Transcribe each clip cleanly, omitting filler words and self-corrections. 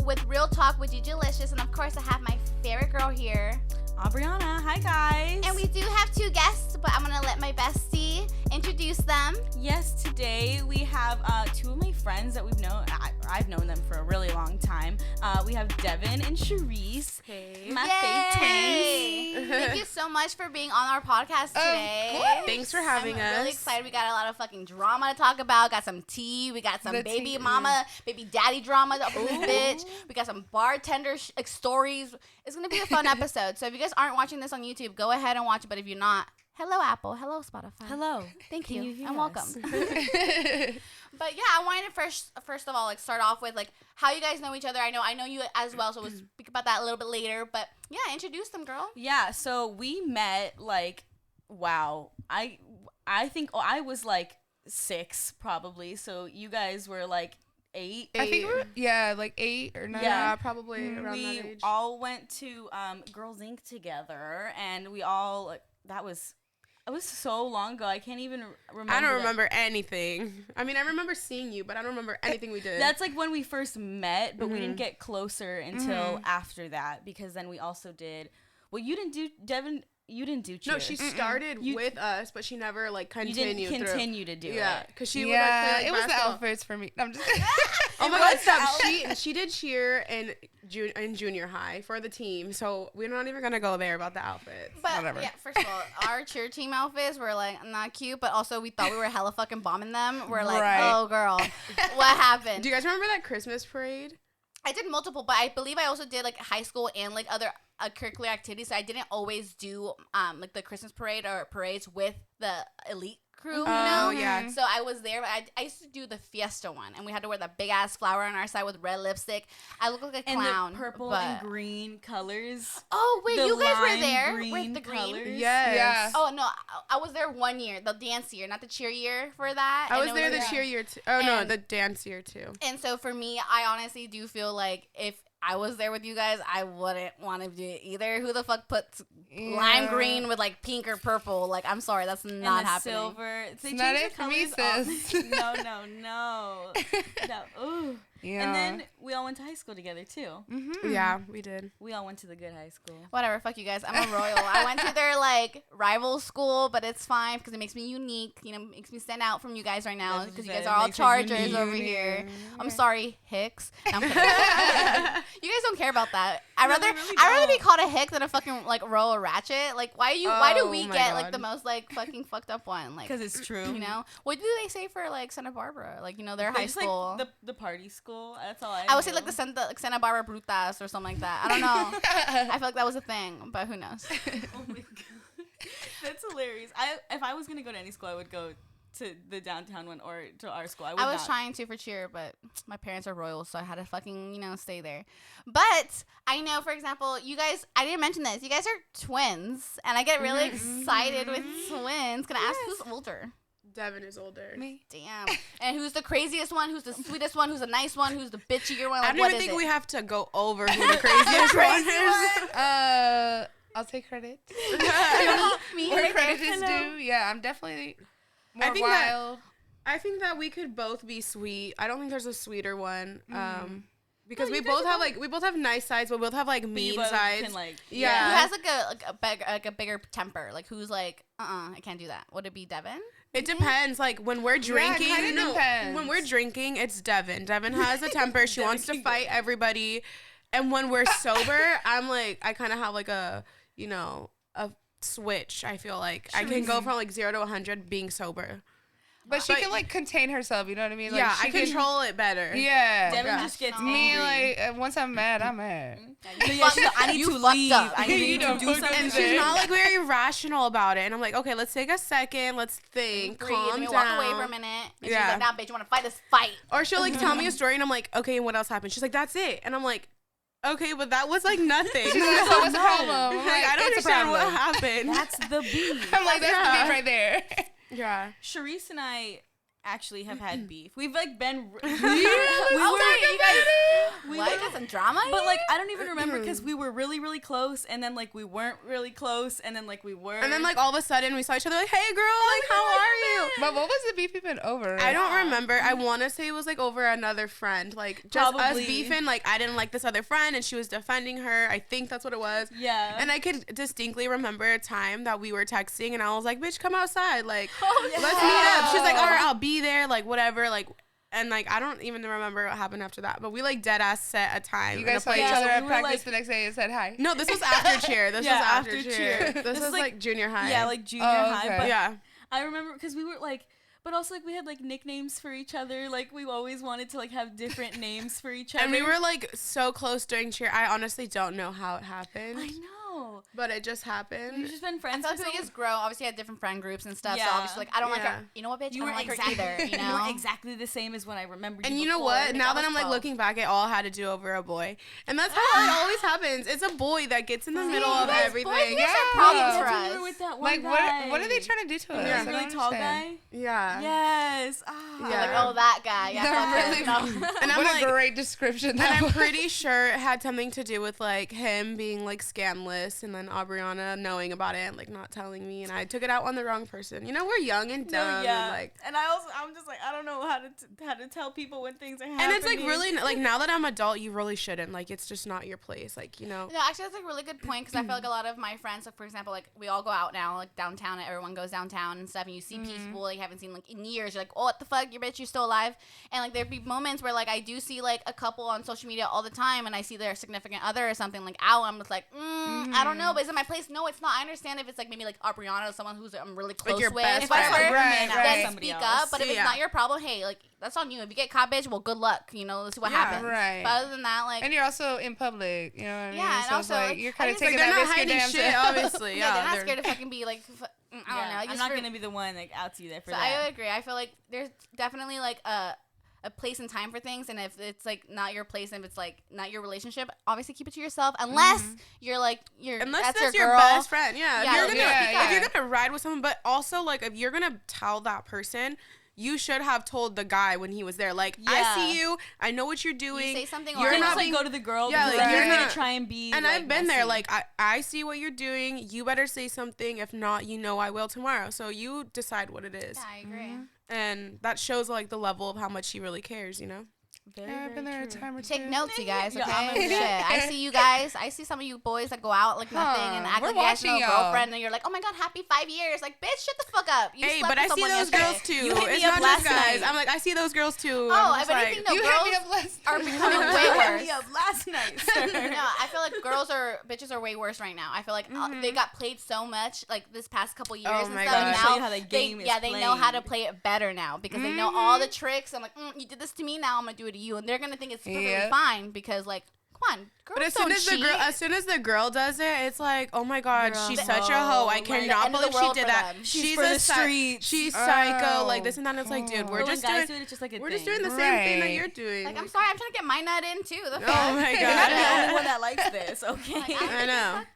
with Real Talk with Gigilicious, and of course I have my favorite girl here, Aubriana. Hi, guys. and we do have two guests, but I'm gonna let my bestie introduce them. Yes, today we have two of my friends that we've known. I've known them for a really long time. We have Devyn and Cherise. Hey. My Yay! fave twins. Thank you so much for being on our podcast today. Thanks for having I'm us. really excited. We got a lot of fucking drama to talk about. Got some tea. We got some The baby tea. mama, baby daddy drama up in this bitch. We got some bartender stories. It's going to be a fun episode. So if you guys aren't watching this on YouTube, go ahead and watch it. But if you're not, hello, Apple. Hello, Spotify. Hello. Thank Can you. you hear And welcome. us? But yeah, I wanted to first of all, like, start off with, like, how you guys know each other. I know you as well, so we'll speak about that a little bit later. But yeah, introduce them, girl. Yeah, so we met, like, wow. I think I was, like, 6, probably. So you guys were, like, 8. I think like 8 or 9. Yeah, probably around that We age. all went to Girls Inc. together, and we all, like, it was so long ago. I can't even remember. I don't that. remember anything. I mean, I remember seeing you, but I don't remember anything we did. That's like when we first met, but we didn't get closer until after that, because then we also did. Well, you didn't do, Devyn. You didn't do cheer. no, she started with us, but she never like You continued. didn't continue to do Yeah, it. because she would Yeah, like play, it was the basketball. outfits for me. I'm just Oh my was god, stop! the She did cheer in junior high for the team, so we're not even gonna go there about the outfits. But Whatever. yeah, first of all, our cheer team outfits were like not cute, but also we thought we were hella fucking bombing them. We're like, Right. oh girl, what happened? Do you guys remember that Christmas parade? I did multiple, but I believe I also did like high school and like other curricular activities. So I didn't always do like the Christmas parade or parades with the elite crew. You know? Oh yeah. So I was there, but I used to do the fiesta one, and we had to wear that big ass flower on our side with red lipstick. I look like a And clown. the purple but... and green colors. Oh wait, the you guys were lime there green with the green. colors. Yes. Yeah. Oh no, I was there one year, the dance year, not the cheer year for that. I and was it there the like- cheer year too. Oh no, And- the dance year too. And so for me, I honestly do feel like if I was there with you guys, I wouldn't want to do it either. Who the fuck puts lime green with like pink or purple? Like, I'm sorry, that's not And the happening. silver. They not changed it the for me, colors sis. No. No. Ooh. Yeah. And then we all went to high school together too. Yeah, we did. We all went to the good high school. Whatever, fuck you guys. I'm a royal. I went to their like rival school, but it's fine because it makes me unique. You know, makes me stand out from you guys right now That's because you what guys it are all makes it Chargers unique. over here. I'm sorry, Hicks. No, I'm kidding. You guys don't care about that. I'd No, rather we really I'd rather be don't. called a Hick than a fucking like royal ratchet. Like why do Oh we my get like God. the most like fucking fucked up one? Like Because it's true. you know, what do they say for like Santa Barbara? Like, you know, their They high just, school. Like, the party school. That's all I would say know. like the Santa Barbara Brutas or something like that. I don't know. I feel like that was a thing, but who knows? Oh my god, that's hilarious. If I was gonna go to any school, I would go to the downtown one or to our school. I would I was not. trying to for cheer, but my parents are royal, so I had to fucking, you know, stay there. But I know, for example, you guys, I didn't mention this. You guys are twins, and I get really excited with twins. Can I ask who's older? Devin is older. Me. Damn. And who's the craziest one? Who's the sweetest one? Who's the nice one? Who's the bitchier one? I Like, don't what even is think it? we have to go over who the craziest one is. I'll take credit. Me Where right there. credit is due. Yeah, I'm definitely more I think that- wild. I think that we could both be sweet. I don't think there's a sweeter one. Because No, we you guys both are have both- like we both have nice sides, but we both have like But you mean both sides. can, like, Yeah. Who has like a bigger temper? Like who's like, I can't do that. Would it be Devin? It depends. Like when we're drinking, kinda depends. when we're drinking, it's Devin. Devin has a temper. She wants to fight everybody. And when we're sober, I'm like, I kind of have like a, you know, a switch. I feel like I can go from like 0 to 100 being sober. But she But- can like contain herself. You know what I mean? Like, yeah, she I can- control it better. Yeah. Devin Yeah. just gets Me, angry. like, once I'm mad, I'm mad. So yeah, she's like, I need You to fucked leave. up. I You need to don't do fuck up something. And today. she's not like very rational about it. And I'm like, okay, let's take a second. Let's think. Breathe. Calm Let me down. walk away for a minute. And Yeah. she's like, nah, bitch, you want to fight this fight? Or she'll like tell me a story and I'm like, okay, and what else happened? She's like, that's it. And I'm like, okay, but that was like nothing. She's like, so what's the problem? I'm Like, like, I don't it's a understand what problem. happened. That's the beef. I'm like, that's the Yeah. beef right there. Yeah. Cherise and I actually have had beef. We've like been You guys, what? Got some drama? but like I don't even remember because we were really really close and then like we weren't really close and then like we were And then like all of a sudden we saw each other like, hey girl, like how are you? But what was the beef even over? I don't remember. I want to say it was like over another friend, like just us Probably. beefing. Like I didn't like this other friend, and she was defending her. I think that's what it was. yeah. And I could distinctly remember a time that we were texting, and I was like, "Bitch, come outside, like yeah. let's meet up." She's like, "All right, I'll be there, like whatever, like." And like I don't even remember what happened after that, but we like dead ass set a time. You and a guys saw each place. Yeah, other so at we were, practice like- the next day and said hi. No, this was after cheer. This Yeah, was after after cheer. cheer. This was like junior high. Yeah, like junior Oh, high. okay. But yeah. I remember because we were like, but also like we had like nicknames for each other. Like we always wanted to like have different names for each other. And we were like so close during cheer. I honestly don't know how it happened. I know. But it just happened. We've just been I friends. feel like for we so- just grow. Obviously, had different friend groups and stuff. Yeah. So obviously, like, I don't like Yeah. her. You know what, bitch? You I were don't like exactly, her either. You know. you were exactly the same as when I remember you. And you know before. what? Like, Now I that was I'm like 12. looking back, it all had to do over a boy. And that's how it always happens. It's a boy that gets in the middle you of guys, everything. boys, these Yeah. are problems for That's when we us. were with that one Like, guy. what are they trying to do to us? Yeah. I The don't really tall understand. guy. Yeah. Yes. Ah. Yeah. Like, oh, that guy. Yeah, Really- fuck him. No. And I'm What like, a great description. and that I'm was. pretty sure it had something to do with like him being like scandalous, and then Aubriana knowing about it and like not telling me, and I took it out on the wrong person. You know, we're young and dumb, No, yeah. and like. And I'm just like, I don't know how to tell people when things are happening. And it's like really like now that I'm adult, you really shouldn't. Like it's just not your place. Like you know. No, actually, that's like a really good point because I feel like a lot of my friends, like for example, like we all go out now, like downtown, and everyone goes downtown and stuff, and you see people like you haven't seen like in years. You're like, oh, what the fuck, you bitch, you're still alive. And like there'd be moments where like I do see like a couple on social media all the time, and I see their significant other or something like out. I'm just like, I don't know, but is it my place? No, it's not. I understand if it's like maybe like Aubriana or someone who's I'm really close your with. best If I friend. were, Right, then right. speak up. But if it's Yeah. not your problem, hey, like that's on you. If you get caught, bitch, well, good luck. You know, let's see what Yeah, happens. right. But other than that, like. And you're also in public, you know what I mean? Yeah, and so also, it's like, like, you're I kind of just, like, taking They're that not risk hiding your damn shit, self. obviously. Yeah, they're not they're- scared to fucking be like, I don't know. I'm just not for- gonna be the one like out to you there for So that. I agree. I feel like there's definitely like a place and time for things, and if it's like not your place, and if it's like not your relationship, obviously keep it to yourself. Unless you're like Unless that's that's your your girl. best friend, yeah. Yeah, If you're like, gonna yeah, if you're yeah. gonna ride with someone, but also like if you're gonna tell that person, you should have told the guy when he was there. Like, I Yeah. see you, I know what you're doing. You say something, You or can't not just like being- go to the girl. Yeah, because like, then you're you're gonna not- try and be. and like, I've been there. messy. Like, I see what you're doing. You better say something. If not, you know I will tomorrow. So you decide what it is. Yeah, I agree. And that shows like the level of how much he really cares, you know? Very, Yeah, I've been very there a true. time or two. Take notes, you guys. Yeah, Okay. I'm a- Shit. I see you guys. I see some of you boys that go out like nothing and act We're like you guys know a watching y'all. girlfriend, and you're like, oh my god, happy 5 years. Like, bitch, shut the fuck up. You Hey, slept but I with see someone those yesterday. girls too. You hit me It's up not last just guys. night. I'm like, I see those girls too. Oh, I'm just but like, anything though, You hit me girls up last are night. becoming way You hit worse. me up last night, sir. No, I feel like bitches are way worse right now. I feel like they got played so much like this past couple years Oh and my stuff. God. And Show now you how the game is they know how to played. play it better now because they know all the tricks. I'm like, you did this to me, now I'm gonna do it to you, and they're gonna think it's perfectly Yep. fine because like, come on, girls But as don't soon as the girl does it, it's like, oh my god, Girl. she's such a hoe. I Like, the cannot end of the believe she world did for that. them. She's for the streets. She's psycho, Oh. like this and that. And it's like, dude, we're But when just guys doing, do it, it's just like a we're thing. just doing the same thing that Right. you're doing. Like, I'm sorry, I'm trying to get my nut in too. The Oh fuck? my You're not the God. only one that likes this, okay? Like, I know. fucked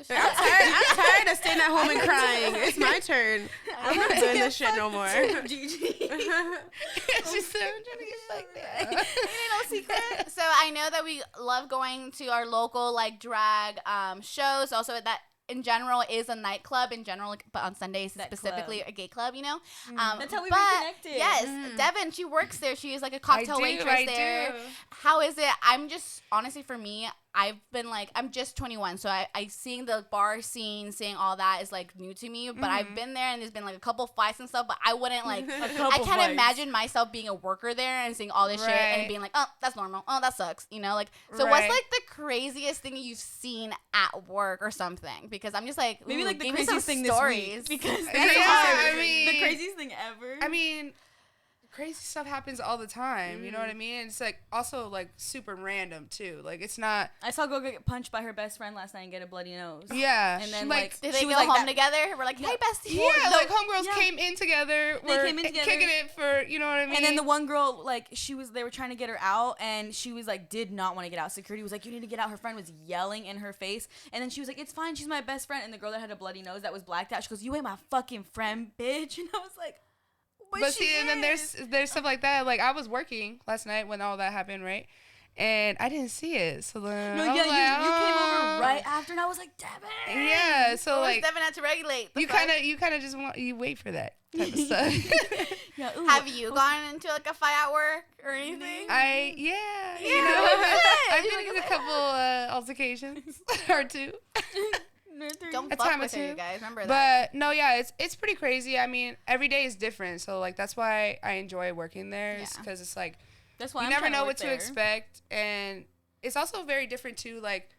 too. I'm tired of staying at home and crying. It's my turn. I'm not doing this shit no more. Gigi. She said, I'm trying to get like that. No secret. So I know that we love going to our local like drag shows. Also, that in general is a nightclub in general, like, but on Sundays That specifically club. a gay club. You know, That's how we but reconnected. Yes, Devyn, she works there. She is like a cocktail waitress I there. do. How is it? I'm just honestly for me, I've been like I'm just 21, so I seeing the bar scene, seeing all that is like new to me. But I've been there and there's been like a couple fights and stuff. But I wouldn't like I couple can't fights. imagine myself being a worker there and seeing all this shit and Right. being like, oh, that's normal. Oh, that sucks. You know, like so. What's Right. like the craziest thing you've seen at work or something? Because I'm just like Maybe ooh, like the give me some craziest thing this stories. week. Because Yeah, that's I hard. mean- the craziest thing ever. I mean, crazy stuff happens all the time. You know what I mean? And it's like also like super random too. Like it's not. I saw Go get punched by her best friend last night and get a bloody nose. Yeah. And then, like. Did She they was go like home that- together? We're like, hey, bestie. Yeah, No, like homegirls yeah. came in together. They Were came in together. kicking it for, you know what I mean? And then the one girl, like, they were trying to get her out, and she was like, did not want to get out. Security was like, you need to get out. Her friend was yelling in her face, and then she was like, it's fine, she's my best friend. And the girl that had a bloody nose that was blacked out, she goes, you ain't my fucking friend, bitch. And I was like, But see, and then there's stuff like that. Like I was working last night when all that happened, right? And I didn't see it. So then No, yeah, you came over right after, and I was like, Devyn. Yeah, so like Devyn had to regulate. you kind of just wait for that type of stuff. Yeah, Have you gone into like a fight at work or anything? Yeah. You Yeah, know, good. I've been in a couple altercations or two. Don't A fuck time or with her, you two. guys. Remember that. But no, yeah, it's pretty crazy. I mean, every day is different. So like that's why I enjoy working there, Yeah. because it's like That's why you I'm never trying to know work what to there. expect, and it's also very different too. Like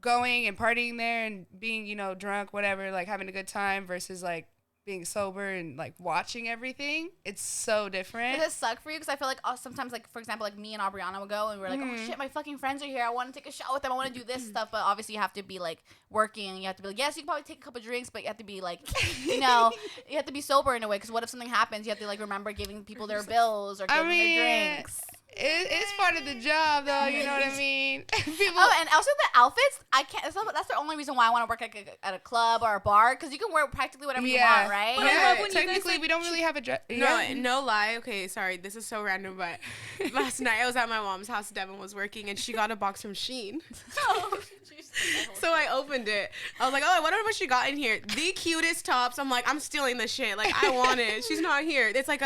going and partying there and being, drunk, whatever, like having a good time versus like being sober and like watching everything. It's so different. Does it suck for you? Because I feel like sometimes, like, for example, like me and Aubriana would go and we're like, oh shit, my fucking friends are here. I want to take a shot with them. I want to do this stuff. But obviously, you have to be like working. You have to be like, yes, you can probably take a couple drinks, but you have to be like, you have to be sober in a way. Because what if something happens? You have to like remember giving people their bills or giving their drinks. It's part of the job, though. You know what I mean? People. Oh, and also the outfits. I can't. That's the only reason why I want to work at a club or a bar, because you can wear practically whatever you want, right? But I Yeah, love when you guys, technically, like, we don't really have a dress. No lie. Okay, sorry. This is so random, but last night I was at my mom's house. Devyn was working, and she got a box from Shein. So I opened it. I was like, oh, I wonder what she got in here. The cutest tops. I'm like, I'm stealing this shit. Like, I want it. She's not here. It's like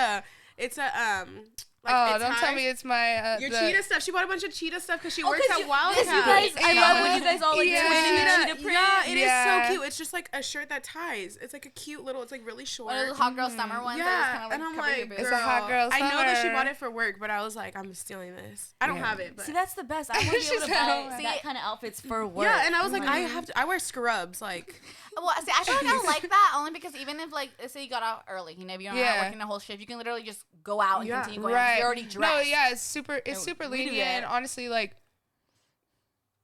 Don't tell me it's my your cheetah stuff. She bought a bunch of cheetah stuff because she works 'cause at Wildcat. I love when you guys all like Yeah. twin and cheetah print. Yeah, it is Yeah. so cute. It's just like a shirt that ties. It's like a cute little. It's like really short. One of those hot girl summer ones. Yeah, that just kind of and I'm cover your like, boobs. It's a hot girl I know that she summer. bought it for work, but I was like, I'm stealing this. I don't Yeah. have it, but See, that's the best. I want to be able to She's buy like, that kind of outfits for work. yeah. And I was like, I wear scrubs, like. Well, see, I feel like I like that only because even if, like, let's say you got out early, if you're not working the whole shift, you can literally just go out and continue going. Right. You're already dressed. No, yeah, it's super we do lenient. that. Honestly, like,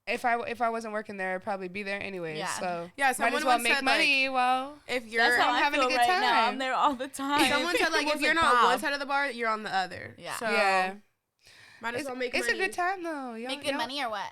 if I wasn't working there, I'd probably be there anyways. Yeah. So Yeah, might someone as well once make said, money. Well, If you're That's how I'm I having a feel good right time. now. I'm there all the time. someone said like if you're not one side of the bar, you're on the other. Yeah. So yeah, might as well make it's money. a good time though. Make good money or what?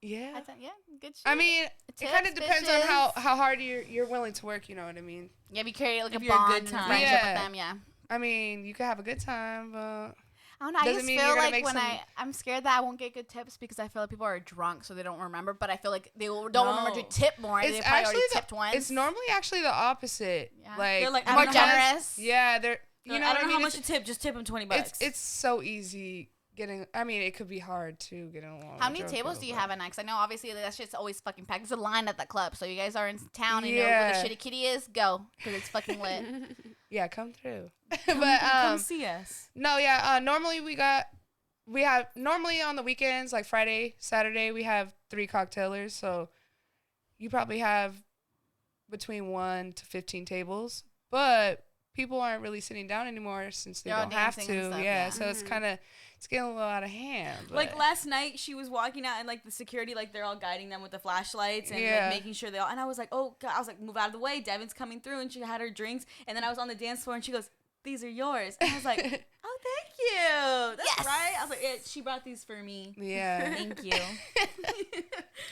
Yeah. Yeah, good shit. I mean, it Tips, kind of depends on bitches. how hard you're willing to work. You know what I mean? Yeah, if you carry like If a you're a bond good and time. friendship Yeah. with them, yeah. I mean, you could have a good time, but I don't know. I Doesn't just mean feel you're gonna like make when some- I'm scared that I won't get good tips because I feel like people are drunk, so they don't remember. But I feel like they don't remember to No. tip more. it's They probably actually already tipped once. it's normally actually the opposite. Yeah. Like, They're like, I more don't know how- generous. yeah, they're you know I what don't I know mean. how much to tip. Just tip them $20. It's so easy getting. I mean, it could be hard too getting along. How with many drunk tables people, do you but- have at night? 'Cause I know obviously that shit's always fucking packed. There's a line at that club, so you guys are in town and you know where the Yeah. shitty kitty is. Go, because it's fucking lit. Yeah, come through. Come But see us. no, yeah. Normally we have normally on the weekends, like Friday, Saturday, we have 3 cocktailers. So you probably have between 1 to 15 tables, but people aren't really sitting down anymore since they They're all don't have dancing and to. stuff, Yeah, yeah. so it's getting a little out of hand. Like but- last night, she was walking out and like the security, like they're all guiding them with the flashlights and Yeah. like making sure they all. And I was like, oh God, I was like, move out of the way. Devyn's coming through, and she had her drinks. And then I was on the dance floor, and she goes, "These are yours." And I was like, "Oh, thank you. That's Yes. right." I was like, yeah, "She brought these for me. Yeah. Thank you."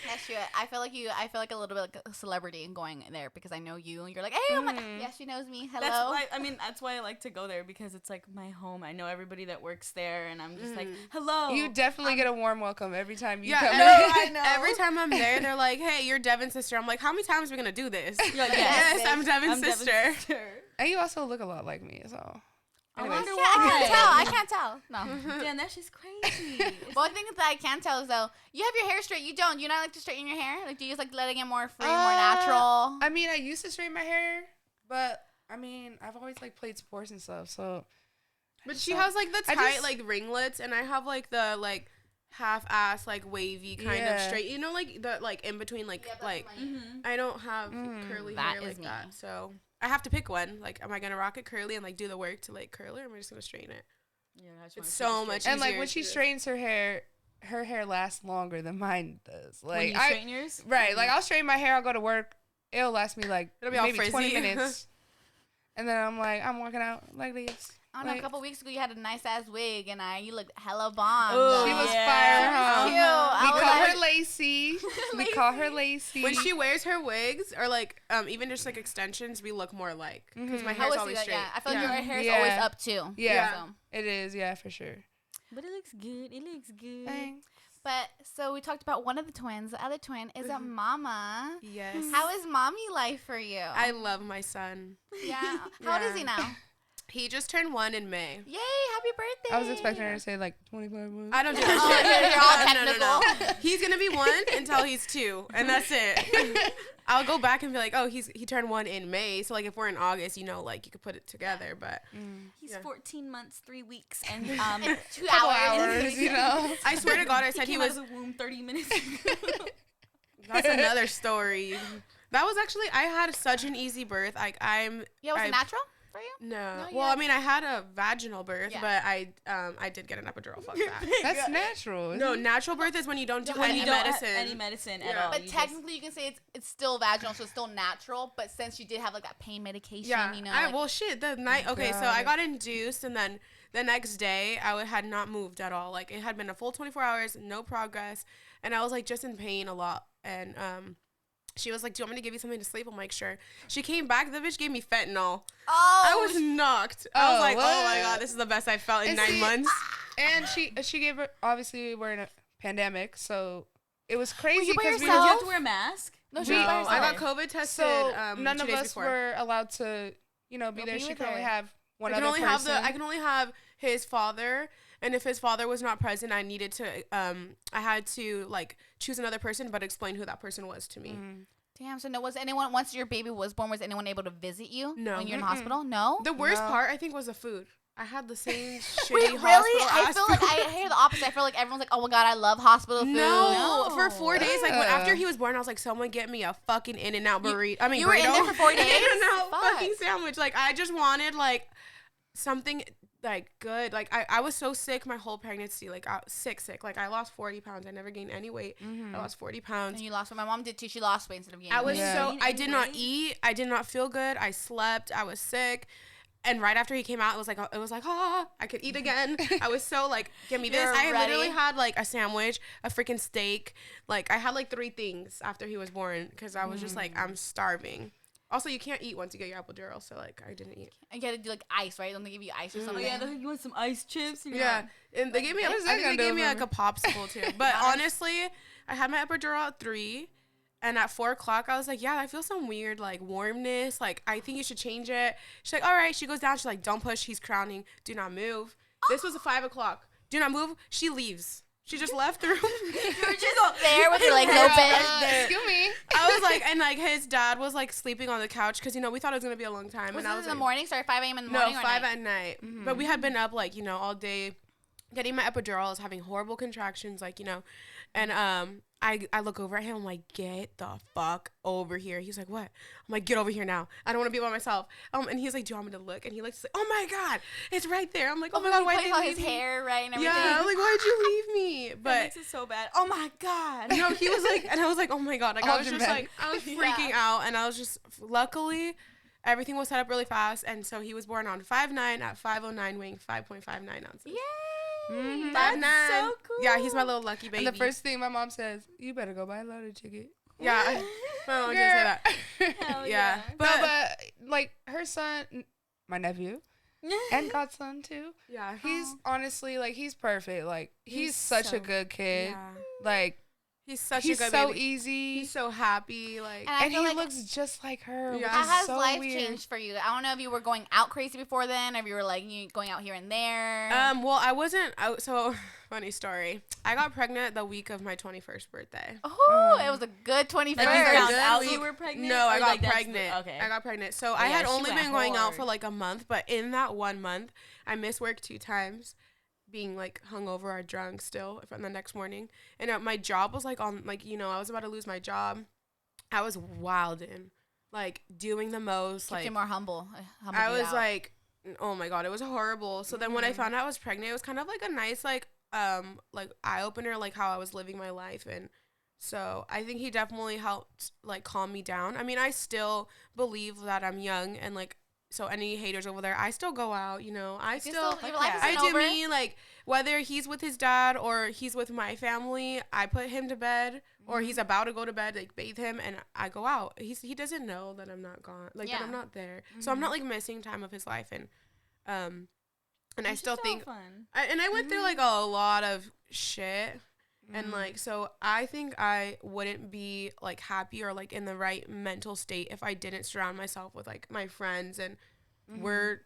That's true. I feel like a little bit like a celebrity in going there because I know you and you're like, hey, I'm like, yeah, she knows me. Hello. That's why I like to go there because it's like my home. I know everybody that works there, and I'm just like, hello. You definitely get a warm welcome every time you Yeah, come. I know. Every time I'm there, they're like, "Hey, you're Devyn's sister." I'm like, "How many times are we gonna do this?" You're like, Yes, bitch. I'm Devyn's sister. And you also look a lot like me, so. I Anyways. wonder I can't tell. No. Damn, that's just crazy. Well, the thing that I can tell is though, you have your hair straight. You don't. You not like to straighten your hair. Like, do you just like letting it more free, more natural? I mean, I used to straighten my hair, but I mean, I've always like played sports and stuff, so. But she has like the I tight just- like ringlets, and I have like the like half-ass like wavy kind of Yeah. straight. You know, like the like in between like I don't have curly That hair is like me. that, so I have to pick one. Like, am I gonna rock it curly and like do the work to like curl it, or am I just gonna straighten it? Yeah, I just It's wanna so keep it much straight. And like easier when to she do. straightens her hair lasts longer than mine does. Like When you straighten yours? right, like I'll straighten my hair, I'll go to work, it'll last me like It'll be all maybe 20 frizzy. minutes. And then I'm like, I'm working out like this. I don't know, a Like- couple weeks ago you had a nice ass wig and you looked hella bomb. Oh, She was yeah. fire, huh? Cute. We I was call like, her Lacey. We call her Lacey. When she wears her wigs or like even just like extensions, we look more alike because my I hair's always see always that, straight. yeah. I feel like Yeah. your hair's Yeah. always up too. Yeah. So. It is, yeah, for sure. But it looks good. It looks good. Thanks. But so we talked about one of the twins. The other twin is a mama. Yes. How is mommy life for you? I love my son. Yeah. How old is he now? He just turned 1 in May. Yay! Happy birthday! I was expecting her to say like 25 months. I don't do Oh, that shit. you're all technical. He's gonna be 1 until he's 2, and that's it. I'll go back and be like, oh, he turned 1 in May, so like if we're in August, you know, like you could put it together. But He's Yeah. 14 months, 3 weeks, and 2 Couple hours. hours, you know. I swear to God, I said he he came out was. of the womb 30 minutes. That's another story. That was actually I had such an easy birth. Like Yeah, was I- it natural for you? No. Not Well, yet. I mean, I had a vaginal birth, Yeah. but I did get an epidural. Fuck that. That's natural. isn't No, it? natural birth is when you don't do when any you don't medicine. have any medicine at Yeah. all. But you technically, you can say it's still vaginal, so it's still natural. But since you did have like that pain medication, Yeah. you know, I, like, well, shit. The night. Okay, so I got induced, and then the next day had not moved at all. Like it had been a full 24 hours, no progress, and I was like just in pain a lot. And she was like, "Do you want me to give you something to sleep?" I'm like, "Sure." She came back. The bitch gave me fentanyl. oh, I was knocked. I was Oh, like, "Oh my what? god, this is the best I felt in And 9 see, months." And she gave her, obviously we're in a pandemic, so it was crazy you by because Did yourself? you have to wear a mask? no, she No, was by I herself. got COVID tested. so none 2 of days us before. were allowed to, be Go there. be She with could only her. have one I can other only person. have I can only have his father, and if his father was not present, I needed to I had to like choose another person, but explain who that person was to me. Damn. So no, was anyone once your baby was born? Was anyone able to visit you? No. When you're in the hospital? No. The worst No. part I think was the food. I had the same shitty Wait, really? hospital I ass feel like food. I hear the opposite. I feel like everyone's like, "Oh my god, I love hospital food." No, for 4 days, like when, after Ugh. he was born, I was like, "Someone get me a fucking In-N-Out burrito." I mean, you were in burrito. there for 4 days? In-N-Out Fuck. fucking sandwich. Like I just wanted like something like good. Like I was so sick my whole pregnancy. Like I was sick. Like I lost 40 pounds. I never gained any weight. I lost 40 pounds. And you lost weight. My mom did too. She lost weight instead of gaining I was weight. Yeah. so I did not Anyway. eat. I did not feel good. I slept. I was sick. And right after he came out, it was like I could eat again. I was so like, give me this. You're I literally ready. had like a sandwich, a freaking steak. Like I had like 3 things after he was born because I was just like, I'm starving. Also, you can't eat once you get your epidural, so like I didn't eat. And you had to do like ice, right? Don't they give you ice or Oh something? yeah, you want some ice chips? And you're Yeah, like, and they gave me. What is that I think gonna they do gave me for like a popsicle too. But honestly, I had my epidural at 3. And at 4 o'clock, I was like, yeah, I feel some weird, like, warmness. Like, I think you should change it. She's like, all right. She goes down. She's like, don't push. He's crowning. Do not move. This was at 5 o'clock. Do not move. She leaves. She just left the room. You were just there with your legs open. Excuse me. I was like, and, like, his dad was, like, sleeping on the couch because, we thought it was going to be a long time. Was and I this was in the like, morning? Sorry, 5 a.m. in the no, morning or 5 night? at night. But we had been up, like, all day getting my epidural. I was having horrible contractions, like, and I look over at him. I'm like, get the fuck over here. He's like, what? I'm like, get over here now. I don't want to be by myself. And he's like, do you want me to look? And he likes to say, oh my God, it's right there. I'm like, oh my God, why He did put you his leave me? hair right and everything. Yeah, I'm like, why'd you leave me? that But makes it so bad. Oh my god. no, he was like, and I was like, oh my God. Like, I All was just dramatic. like, I was freaking out. And I was just, luckily, everything was set up really fast. And so he was born on 5'9" at 5'09", weighing 5.59 ounces. Yay! That's 5'9". so cool. Yeah, he's my little lucky baby. And the first thing my mom says, you better go buy a loaded ticket. Yeah, my mom didn't say that. Hell Yeah, But, but, no, but like her son, my nephew, and godson too. yeah, He's honestly like he's perfect. Like he's such so- a good kid. yeah. Like He's such he's a good so baby. easy, He's so happy. Like, And I and feel he like looks just like her. Yeah. which how is has so life weird. changed for you? I don't know if you were going out crazy before then, or if you were like going out here and there. well, I wasn't out. So funny story. I got pregnant the week of my 21st birthday. Oh, it was a good 21st. Like you found Good out week. you were pregnant? No, I Or, got like, that's the- pregnant. okay. I got pregnant. So I yeah, had she only went been going out hard. for like a month, but in that 1 month, I missed work 2 times, being like hungover or drunk still from the next morning. And my job was like on like I was about to lose my job. I was wildin', like doing the most. Kept Like you more humble. I was like, oh my God, it was horrible. So then when I found out I was pregnant, it was kind of like a nice like eye opener, like how I was living my life. And so I think he definitely helped like calm me down. I mean, I still believe that I'm young and like so any haters over there, I still go out, you know. I Your still life I isn't do over. me, like, whether he's with his dad or he's with my family, I put him to bed, or he's about to go to bed, like, bathe him, and I go out. He doesn't know that I'm not gone, like, that I'm not there. So I'm not, like, missing time of his life, and I still think, fun. I went through, like, a lot of shit, and, like, so I think I wouldn't be, like, happy or, like, in the right mental state if I didn't surround myself with, like, my friends, and we're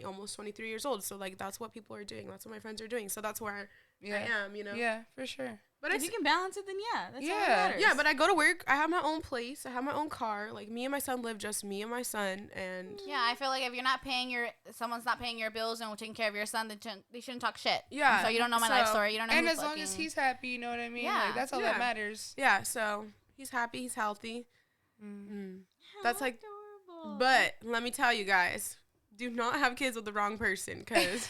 almost 23 years old, so, like, that's what people are doing, that's what my friends are doing, so that's where I am, you know. Yeah, for sure. But If you can balance it, then that's all that Yeah. matters. yeah, but I go to work, I have my own place, I have my own car, like, me and my son live just me and my son, and Yeah, I feel like if you're not paying someone's not paying your bills and taking care of your son, they shouldn't talk shit. Yeah, So you don't know my life story. You don't know. And who as long as fucking- he's happy, you know what I mean? Yeah. Like, that's all that matters. yeah, so he's happy, he's healthy. That's like, Adorable. but let me tell you guys, do not have kids with the wrong person, because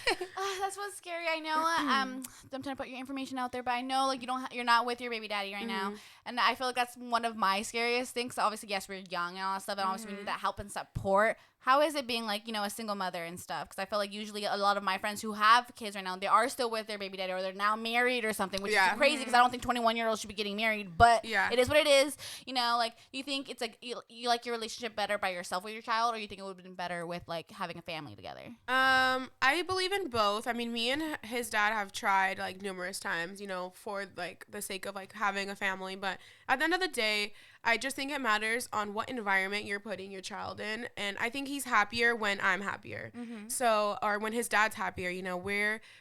That's what's scary. I know. I'm trying to put your information out there, but I know like you're not with your baby daddy right now, and I feel like that's one of my scariest things. Obviously, yes, we're young and all that stuff, and obviously we need that help and support. How is it being like, you know, a single mother and stuff? Because I feel like usually a lot of my friends who have kids right now, they are still with their baby daddy or they're now married or something, which is crazy because I don't think 21-year-olds should be getting married, but it is what it is. You know, like, you think it's like you like your relationship better by yourself with your child, or you think it would have been better with like having a family together? I believe in both. I mean, me and his dad have tried like numerous times, you know, for like the sake of like having a family, but at the end of the day, I just think it matters on what environment you're putting your child in, and I think he's happier when I'm happier. So, or when his dad's happier, you know,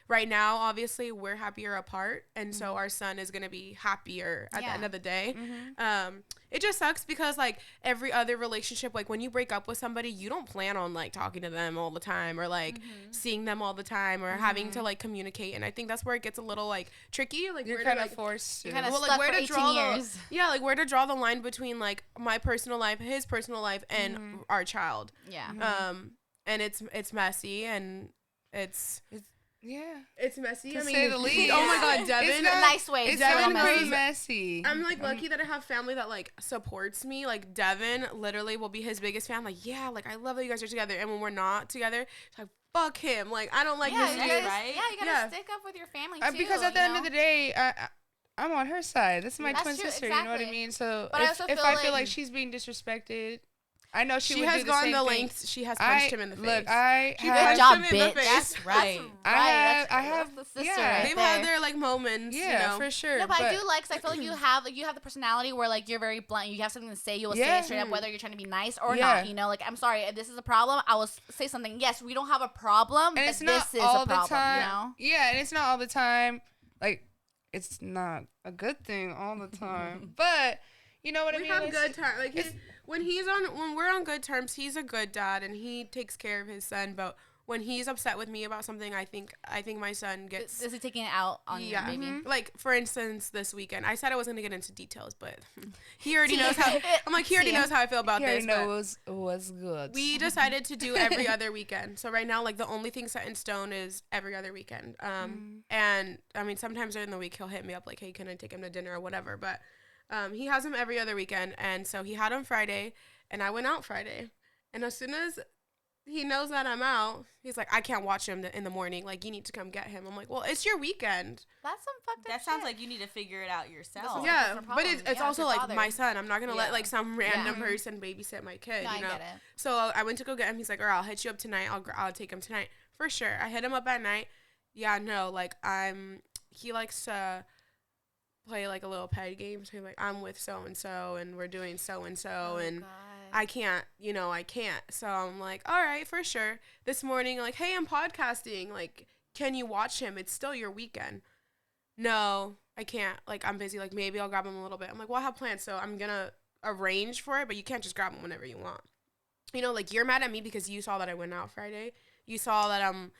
right now, obviously, we're happier apart, and so our son is going to be happier at the end of the day. It just sucks because, like, every other relationship, like, when you break up with somebody, you don't plan on, like, talking to them all the time or, like, seeing them all the time or having to, like, communicate, and I think that's where it gets a little, like, tricky. Like, You're where kind to, of like, forced to. You're kind of well, like, stuck where for to 18 draw years. like, where to draw the line between, like, my personal life, his personal life, and our child. Yeah. And it's messy, and it's messy. To I mean, say the least. oh my God, Devyn. It's In a not- nice way. It's Devyn been knows- pretty messy. I'm like lucky that I have family that like supports me. Like Devyn literally will be his biggest fan. Like, yeah, like I love that you guys are together. And when we're not together, it's like, fuck him. Like, I don't like Yeah, this you dude. gotta, right? yeah, you gotta Yeah. stick up with your family too. Because at the end of the day, I'm on her side. This is my That's twin true, sister. You know what I exactly. mean? So But I if also I feel feel like- like she's being disrespected, I know she would has do the gone same the thing. lengths. She has punched him in the face. Look, I She have, punched job, him in the bitch. face. That's right. I That's have, the sister yeah. right They've there. had their like moments. yeah, you know? for sure. No, but I do like, 'cause I feel like you have the personality where like you're very blunt. You have something to say, you will say Yeah. it straight up, whether you're trying to be nice or Yeah. not. You know, like, I'm sorry, if this is a problem, I will say something. Yes, we don't have a problem, And but it's not this is all a problem. the time. You know? Yeah, and it's not all the time. Like, it's not a good thing all the time. But you know what I We mean? have It's- good times. Like when we're on good terms, he's a good dad and he takes care of his son. But when he's upset with me about something, I think my son gets. Is he taking it out on your baby? Like for instance, this weekend, I said I wasn't gonna get into details, but he already knows how. I'm like, he already knows how I feel about He already this. but knows what's good. we decided to do every other weekend. So right now, like the only thing set in stone is every other weekend. And I mean, sometimes during the week he'll hit me up like, hey, can I take him to dinner or whatever. But he has him every other weekend, and so he had him Friday, and I went out Friday, and as soon as he knows that I'm out, he's like, I can't watch him in the morning. Like, you need to come get him. I'm like, well, it's your weekend. That's some fucked up That sounds shit. like you need to figure it out yourself. is- Yeah, the but problem. it's Yeah, also your like father. my son. I'm not gonna let Yeah. like some random Yeah. person babysit my kid. No, I you know. get it. So I went to go get him. He's like, "All right, I'll hit you up tonight. I'll take him tonight for sure." I hit him up at night. Yeah, no, like he likes to play like a little pet game. So he's like, I'm with so and so, and we're doing so and so, and God. I can't. So I'm like, all right, for sure. This morning, like, hey, I'm podcasting. Like, can you watch him? It's still your weekend. No, I can't. Like, I'm busy. Like, maybe I'll grab him a little bit. I'm like, well, I have plans, so I'm gonna arrange for it, but you can't just grab him whenever you want. You know, like, you're mad at me because you saw that I went out Friday. You saw that I'm,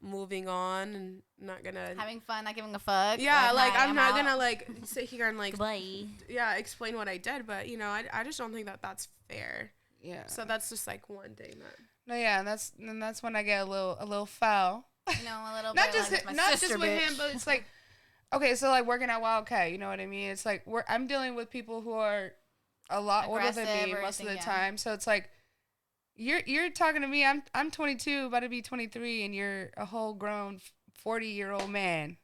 moving on and not gonna Having fun, not giving a fuck. yeah, like hi, I'm not out. gonna like sit here and like Goodbye. explain what I did, but I just don't think that that's fair. Yeah. So that's just like one thing that No, yeah, and that's when I get a little foul. You know, a little Not bit just like my not sister, just with bitch. him, but it's like, okay, so like working at Wildcat, you know what I mean? It's like I'm dealing with people who are a lot older than Aggressive me or most of the anything, yeah. time, so it's like You're talking to me. I'm 22, about to be 23, and you're a whole grown 40-year-old man.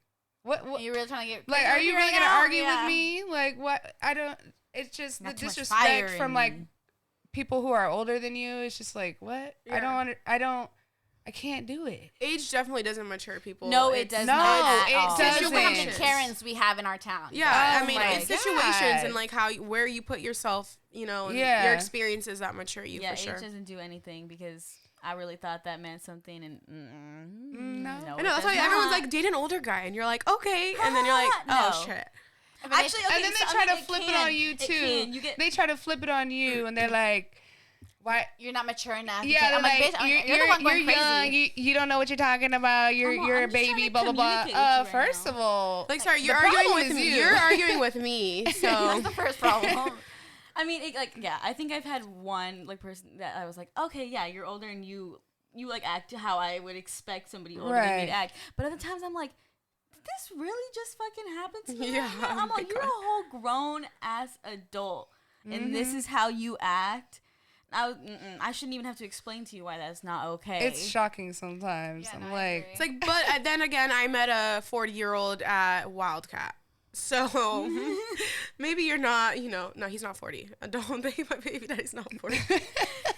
What? You really trying to get Like, are you really right gonna now? argue Yeah. with me? Like, what? I don't. It's just Got the too much disrespect fire from in like me. people who are older than you. It's just like, what? Yeah. I can't do it. Age definitely doesn't mature people. No, it It's- does No, not. it at all. doesn't. Look how many Situations. Karens we have in our town. Yeah, Oh I mean, my it's situations God. and like where you put yourself, you know, and Yeah. your experiences that mature you Yeah, for sure. age doesn't do anything because I really thought that meant something, and No. I know it that's why does everyone's not. like date an older guy, and you're like, okay, and then you're like, oh No. shit. Actually, okay, And then they so, try I mean, to flip it can. on you It too. can. You get They try to flip it on you, and they're like, "Why?" You're not mature enough. You Yeah, can't- they're I'm like, like, bitch, you're the one going you're young. crazy. You don't know what you're talking about. You're Come on, you're a I'm just trying baby. to Blah blah blah. communicate with you right First now. of all, Like, sorry, you're the arguing problem with is me. you. You're arguing with me. That's So the first problem. I mean, I think I've had one like person that I was like, okay, yeah, you're older and you like act how I would expect somebody older than me Right. to act. But other times I'm like, did this really just fucking happen to me? Yeah, right now? oh I'm my like, you're a God. whole grown ass adult, and Mm-hmm. this is how you act. I shouldn't even have to explain to you why that's not okay. It's shocking sometimes. Yeah, I'm no, I like, agree. it's like, but then again, I met a 40-year-old at Wildcat. So maybe you're not, you know, no, he's not 40. I don't think my baby daddy's not 40.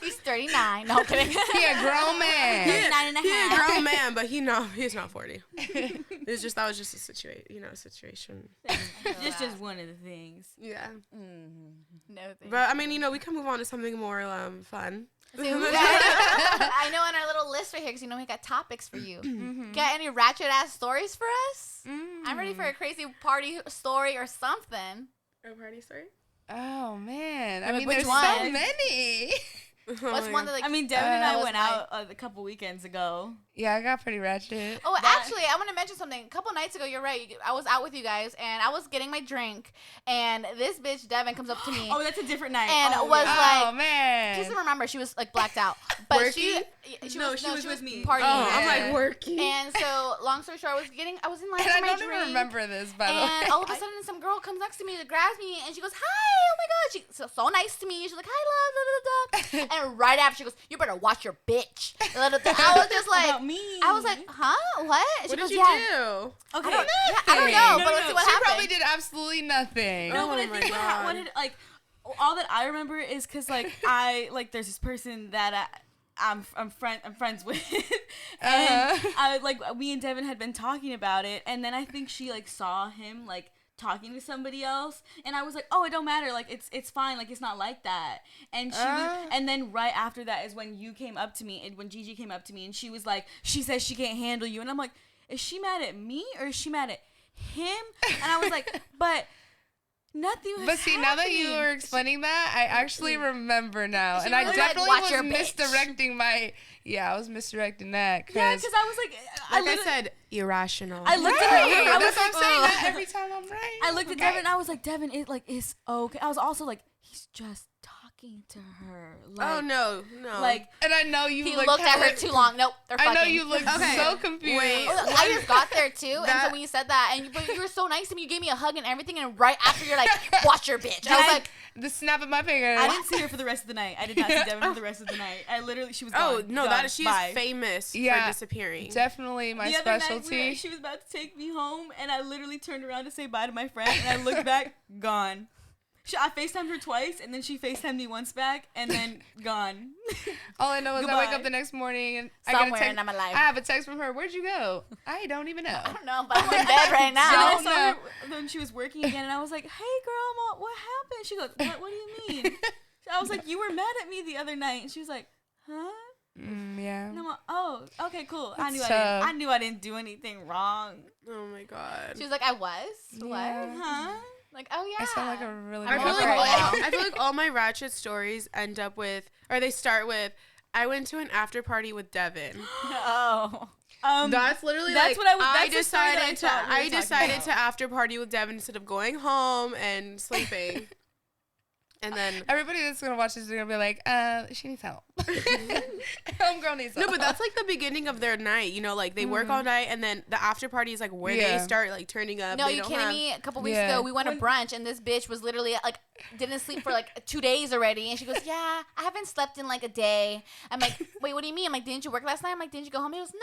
He's 39. No, I'm kidding. he a grown man. Yeah. 39 and a He's a half. grown man, but he's not 40. That was just a situation. It's just one of the things. Yeah. No thank But I mean, you know, we can move on to something more fun. See, I know on our little list right here, because, you know, we got topics for you. Got any ratchet-ass stories for us? I'm ready for a crazy party story or something. A party story? Oh man, I Like, mean, which there's so one? many. What's one that, like... I mean, Devin and I was went like- out a couple weekends ago. Yeah, I got pretty ratchet. Oh, That- actually, I want to mention something. A couple nights ago, you're right. I was out with you guys, and I was getting my drink, and this bitch, Devin, comes up to me. Oh, that's a different night. And oh, was yeah. Oh like- man. Just to remember, she was, like, blacked out. But she No, was, she was with me. partying. Oh, I'm Yeah. like working. And so, long story short, I was in line And for I my don't drink. even remember this, by the way. And all of a sudden, some girl comes next to me, grabs me, and she goes, "Hi, oh my god!" She's so nice to me. She's like, "Hi, love." Da, da, da. And right after, she goes, "You better watch your bitch." Da, da, da. I was just like, About me. I was like, "Huh? What?" She What goes, did you "Yeah." do? Okay. I don't know, No, but no, let's see what She happened. probably did absolutely nothing. No, but I Oh my think God. what did like all that I remember is because like there's this person that I'm friends with, and I like me and Devin had been talking about it, and then I think she like saw him like talking to somebody else, and I was like, oh, it don't matter, like it's fine, like it's not like that. And she was, and then right after that is when you came up to me, and when Gigi came up to me, and she was like, she says she can't handle you, and I'm like, is she mad at me or is she mad at him? And I was like, but nothing was But see, now that you happening. were explaining that, I actually remember now, She and I really said, definitely "Watch was your bitch." misdirecting my. Yeah, I was misdirecting that. Yeah, because I was like, Like I literally- said, irrational. I looked Right, at her. I was that's what I'm like, saying. ugh. That every time I'm right. I looked at Okay. Devin and I was like, Devin, it like is okay. I was also like, he's just talking to her. Like, Oh no. Like, And I know you He looked looked at her like- too long. Nope, they're I fucking. know you looked Okay. so confused. Wait. Oh, I just got there too, and That- so when you said that, but you were so nice to me, you gave me a hug and everything, and right after you're like, "Watch your bitch," I was like, The snap of my fingers. I didn't see her for the rest of the night. I did not see Devin for the rest of the night. I literally, she was Oh gone. no, gone. she Bye. is famous Yeah. for disappearing. Definitely my The other night, specialty. she was about to take me home, and I literally turned around to say bye to my friend, and I looked back, gone. I FaceTimed her twice, and then she FaceTimed me once back, and then gone. All I know is I wake Goodbye. up the next morning and I got a somewhere text. in my life. I have a text from her. Where'd you go? I don't even know. I don't know, but I'm in bed right And now. I Don't saw know. her when she was working again, and I was like, "Hey, girl, what happened?" She goes, "What do you mean?" I was like, "You were mad at me the other night," and she was like, "Huh?" Yeah. And I'm like, "Oh, okay, cool. I That's knew tough. I knew I didn't do anything wrong." Oh my god. She was like, "I was Yeah. what?" Huh? Like, "Oh yeah." I sound like a really I bad feel like Right all, now. I feel like all my ratchet stories end up with, or they start with, I went to an after party with Devin. Oh. That's literally that's like what I was- I that's the story that I decided to thought we were I talking decided about. to after party with Devin instead of going home and sleeping. And then Everybody that's gonna watch this is gonna be like, she needs help. Homegirl needs No, but that's like the beginning of their night. You know, like they work all night, and then the after party is like where they start like turning up. No, they you don't kidding have- me? A couple weeks ago, we went to brunch, and this bitch was literally like didn't sleep for like 2 days already, and she goes, "Yeah, I haven't slept in like a day." I'm like, "Wait, what do you mean?" I'm like, "Didn't you work last night?" I'm like, "Didn't you go home?" He goes, "No,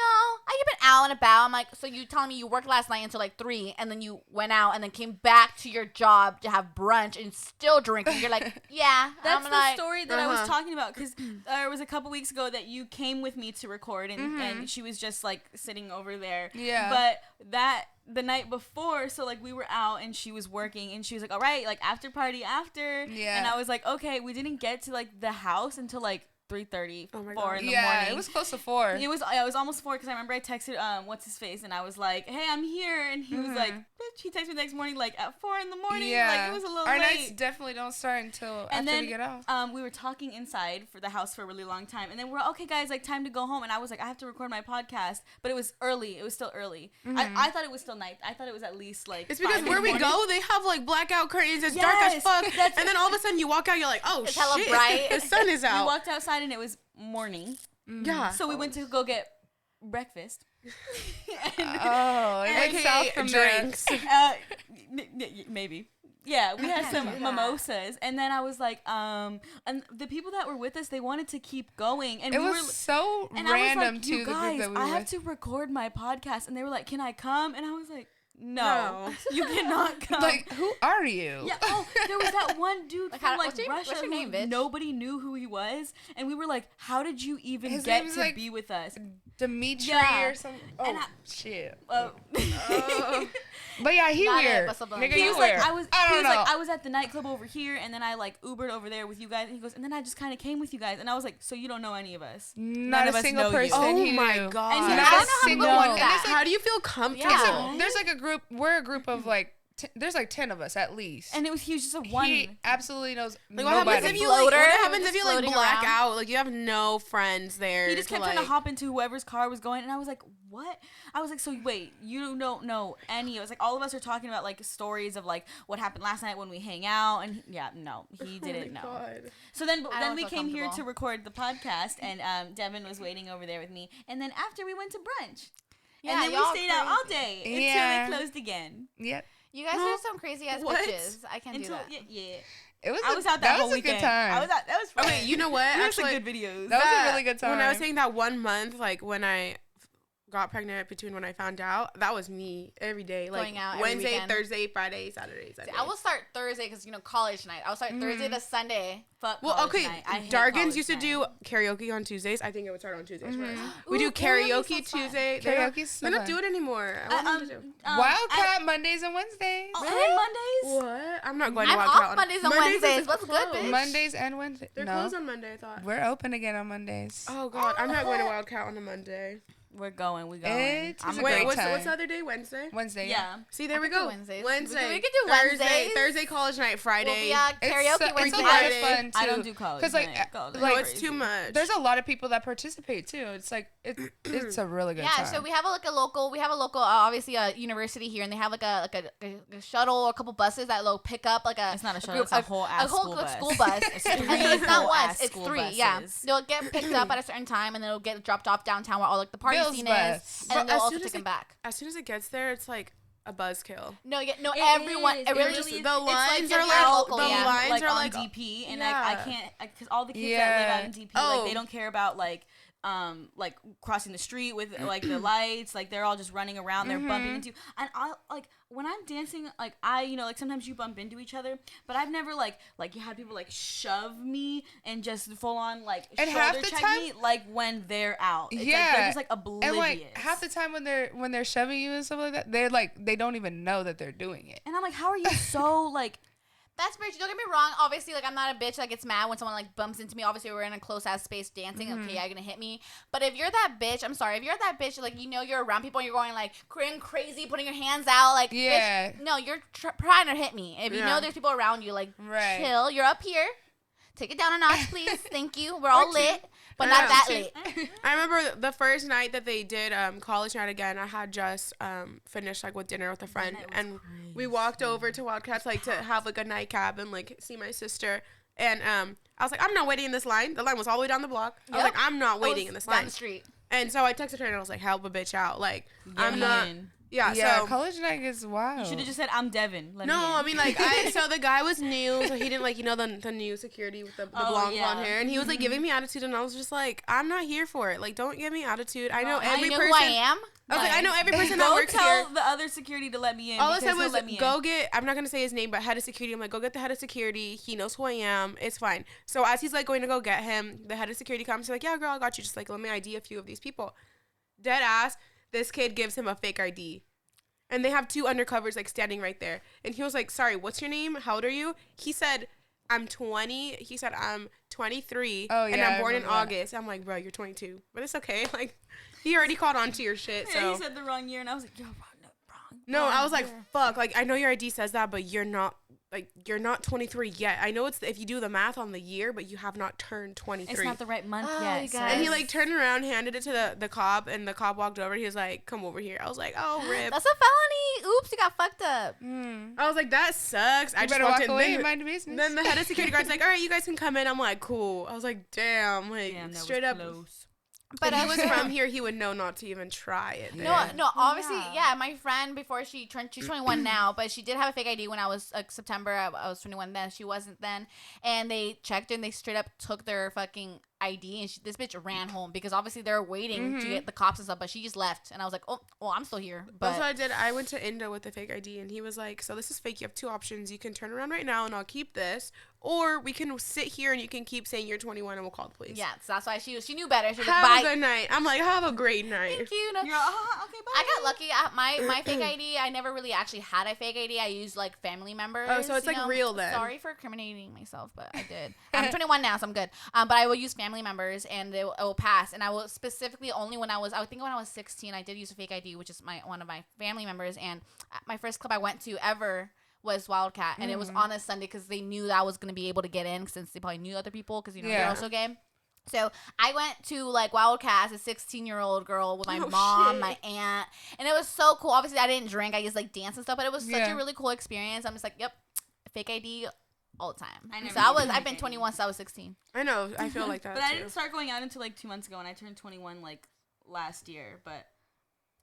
I've been out and about." I'm like, "So you telling me you worked last night until like 3, and then you went out and then came back to your job to have brunch and still drinking?" You're like, "Yeah." That's I'm the like, story that I was talking about, because it was a couple weeks ago that you came with me to record, and she was just like sitting over there. Yeah. But the night before, so like we were out and she was working, and she was like, "All right, like after party after." Yeah. And I was like, "Okay." We didn't get to like the house until like 3:30, 4 in the morning. Yeah, it was close to 4. It was almost 4, because I remember I texted what's his face, and I was like, "Hey, I'm here," and he was like, "Bitch," he texted me the next morning like at 4 in the morning. Yeah. Like it was a little Our late. nights definitely don't start until And after then we get off. we were talking inside for the house for a really long time, and then we're okay, guys, like time to go home. And I was like, I have to record my podcast, but it was early. It was still early. I thought it was still night. I thought it was at least like. It's because 5 in where the we morning. go, they have like blackout curtains. It's dark as Yes, fuck. that's- And then all of a sudden you walk out, you're like, oh It's shit, hella bright. the sun is We out. walked outside and it was morning, Yeah. so we went to go get breakfast. Oh, it AKA makes out from drinks. Maybe. Yeah, we had can't some do that. mimosas, and then I was like, and the people that were with us, they wanted to keep going, and It we was were. so And I was random like, too. "You The group guys, that we I were have with. to record my podcast," and they were like, "Can I come?" And I was like, "No, No. you cannot come." Like, who are you? yeah. Oh, there was that one dude Like, from how- like what's your Russia name, who bitch? nobody knew who he was, and we were like, "How did you even His get name's, to like, be with us?" Dimitri Yeah. or something. Oh, And shit. Uh, But yeah, he Not it, weird. but something Nigga, like He you was weird. like, I he don't was know. like, I was at the nightclub over here, and then I like Ubered over there with you guys. And he goes, and then I just kind of came with you guys, and I was like, so you don't know any of us? Not of a us single know you. person. Oh he my knew. God. And I Not don't a know how single people one. do And that. there's like, How do you feel comfortable? Yeah. there's like a group. We're a group of like. There's like 10 of us at least. And he was just a one. He absolutely knows Like what nobody. happens if you like, Floater? what happens if Just you like floating black around. out? Like you have no friends there. He just kept trying like, to hop into whoever's car was going, and I was like, "What?" I was like, "So wait, you don't know any?" It was like all of us are talking about like stories of like what happened last night when we hang out, and no, he didn't know. God. So then I then don't we feel came here to comfortable. record the podcast, and Devin was waiting over there with me, and then after we went to brunch, Yeah, and then we y'all stayed out all crazy. day until Yeah. they closed again. Yep. You guys are some crazy ass What? bitches. I can't do Until that. yeah. It was. I was out that whole was a weekend. good time. I was out. That was fun. Okay, you know what? We had some Actually, good videos. That was a really good When I was time. saying that 1 month, like when I got pregnant between when I found out, that was me every day. Like Going out every Wednesday, weekend. Thursday, Friday, Saturday, Sunday. See, I will start Thursday because college night. I'll start Thursday to Sunday. Fuck Well, college okay, night. I hate Dargans college used to night. do karaoke on Tuesdays. I think it would start on Tuesdays first. We Ooh, do karaoke karaoke sounds fun. Tuesday. Karaoke's so They don't fun. do it anymore. I want them to do. Wildcat Mondays and Wednesdays. And Mondays. What? I'm not going to I'm Wildcat off on Mondays and is Wednesdays. What's good, closed. bitch? Mondays and Wednesdays. They're No, closed on Monday, I thought. we're open again on Mondays. Oh God, I'm not going to Wildcat on a Monday. We're going. We going. It's I'm a Wait, great what's time. the other day? Wednesday. Wednesday. yeah. See, there I we could do go. Wednesdays. Wednesday. We could do Thursday. Wednesdays. Thursday college night. Friday. We'll be It's karaoke so, it's Wednesday. a lot of Friday. fun too. I don't do college. Because like, night. College no, night it's crazy. too much. there's a lot of people that participate too. It's like it's a really good Yeah, time. so we have a local, obviously a university here, and they have like a shuttle or a couple buses that will pick up like a. It's not a shuttle. group- It's a whole ass school bus. school bus. It's And three it's not whole once, ass it's school 3. Yeah, buses. they'll get picked up at a certain time, and then it'll get dropped off downtown where all like the party Bill's scene bus. is, But and then they'll as also soon as take them it- back. as soon as it gets there, it's like a buzzkill. No, It everyone. is. It really It is. really is. The It's lines like are if like you're local, the yeah. lines like are on like DP, and I yeah. can't because all the kids that live out in DP, Oh. like they don't care about like crossing the street with like the lights, like they're all just running around, they're bumping into, and I like when I'm dancing, like I like sometimes you bump into each other, but I've never like you had people like shove me and just full on like And shoulder half the check time- me like when they're out. It's Yeah. like, they're just like oblivious. and like half the time when they're shoving you and stuff like that, they're like they don't even know that they're doing it. and I'm like, how are you so like? That's bitch. Don't get me wrong. Obviously, like I'm not a bitch that gets mad when someone like bumps into me. Obviously, we're in a close ass space dancing. Okay, yeah, you're gonna hit me. But if you're that bitch, I'm sorry. If you're that bitch, like you're around people and you're going like crazy, putting your hands out, like Yeah. bitch, no, you're trying to hit me. If you Yeah. know there's people around you, like Right. chill. You're up here. Take it down a notch, please. Thank you. We're all lit, but Yeah. not that lit. I remember the first night that they did college night again. I had just finished like with dinner with a friend, and we walked over to Wildcats like to have like a nightcap and like see my sister. And I was like, I'm not waiting in this line. The line was all the way down the block. I was like, I'm not waiting in this down line. the street. And so I texted her and I was like, help a bitch out. Like, Yeah, I'm not. Yeah, Yeah, so. college night is wild. You should have just said, I'm Devyn. Let me No, in. I mean, like, so the guy was new, so he didn't, like, the new security with the blonde hair. And he was, like, giving me attitude, and I was just like, I'm not here for it. Like, don't give me attitude. I know every person. Who I am. I was like, I know every person that Go works tell here. the other security to let me in. All I said because was, he'll let me in. go get, I'm not going to say his name, but head of security. I'm like, go get the head of security. He knows who I am. It's fine. So as he's, like, going to go get him, the head of security comes. He's like, yeah, girl, I got you. Just, like, let me ID a few of these people. Dead ass, this kid gives him a fake ID. And they have two undercovers, like, standing right there. And he was like, sorry, what's your name? How old are you? He said, I'm 20. He said, I'm 23. Oh, and yeah, I'm I born in remember that. August. I'm like, bro, you're 22. But it's okay. Like, he already caught on to your shit, so. Yeah, he said the wrong year, and I was like, yo, wrong. No, I was like, fuck. Like, I know your ID says that, but you're not 23 yet. I know it's if you do the math on the year, but you have not turned 23. It's not the right month Oh, yet. you so- guys. And he, like, turned around, handed it to the cop, and the cop walked over. He was like, come over here. I was like, oh, rip. That's a felony. Oops, you got fucked up. I was like, that sucks. I You just better walked walk in. away Then, and mind your business. then the head of security guard's like, all right, you guys can come in. I'm like, cool. I was like, damn. Like, Damn, that straight was up. close. But he was from here, he would know not to even try it. No, obviously, Yeah. yeah. My friend before she's 21 now, but she did have a fake ID when I was September. I was 21 then. She wasn't then, and they checked her and they straight up took their fucking ID, and this bitch ran home because obviously they're waiting to get the cops and stuff. But she just left, and I was like, oh, well, I'm still here. But That's what I did. I went to Indo with a fake ID, and he was like, so this is fake. You have two options. You can turn around right now, and I'll keep this, or we can sit here, and you can keep saying you're 21, and we'll call the police. yeah, so that's why she knew better. She was Have like, a bye. good night. I'm like, have a great night. Thank you. No. You're okay, bye. I got lucky. My fake ID, I never really actually had a fake ID. I used like family members. Oh, so it's you like know? real then. Sorry for incriminating myself, but I did. I'm 21 now, so I'm good. But I will use family members and it will pass. And I will specifically only when I think when I was 16, I did use a fake ID, which is one of my family members. And my first club I went to ever was Wildcat, and it was on a Sunday because they knew that I was gonna be able to get in since they probably knew other people because they're also gay. So I went to like Wildcat as a 16-year-old girl with my mom, shit. my aunt, and it was so cool. Obviously, I didn't drink; I just like danced and stuff. But it was such Yeah. a really cool experience. I'm just like, yep, fake ID all the time. I never So used I've fake been ID. 21 since I was 16. I know. I feel like that, But I too. didn't start going out until like 2 months ago, and I turned 21 like last year. But